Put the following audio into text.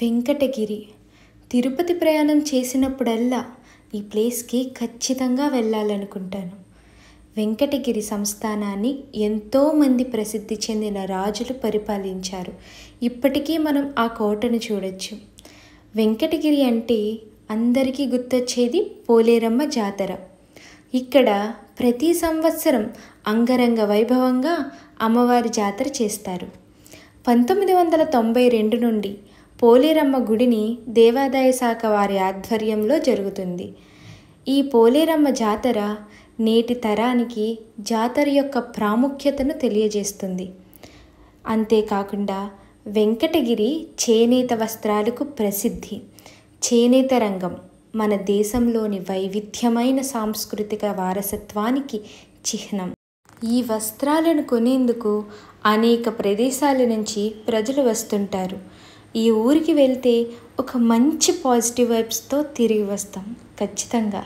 వెంకటగిరి. తిరుపతి ప్రయాణం చేసినప్పుడల్లా ఈ ప్లేస్కి ఖచ్చితంగా వెళ్ళాలనుకుంటాను. వెంకటగిరి సంస్థానాన్ని ఎంతోమంది ప్రసిద్ధి చెందిన రాజులు పరిపాలించారు. ఇప్పటికీ మనం ఆ కోటను చూడొచ్చు. వెంకటగిరి అంటే అందరికీ గుర్తొచ్చేది పోలేరమ్మ జాతర. ఇక్కడ ప్రతి సంవత్సరం అంగరంగ వైభవంగా అమ్మవారి జాతర చేస్తారు. 1992 నుండి పోలేరమ్మ గుడిని దేవాదాయ శాఖ వారి ఆధ్వర్యంలో జరుగుతుంది. ఈ పోలేరమ్మ జాతర నేటి తరానికి జాతర యొక్క ప్రాముఖ్యతను తెలియజేస్తుంది. అంతేకాకుండా వెంకటగిరి చేనేత వస్త్రాలకు ప్రసిద్ధి. చేనేత రంగం మన దేశంలోని వైవిధ్యమైన సాంస్కృతిక వారసత్వానికి చిహ్నం. ఈ వస్త్రాలను కొనేందుకు అనేక ప్రదేశాల నుంచి ప్రజలు వస్తుంటారు. ఈ ఊరికి వెళ్తే ఒక మంచి పాజిటివ్ వైబ్స్తో తిరిగి వస్తాం ఖచ్చితంగా.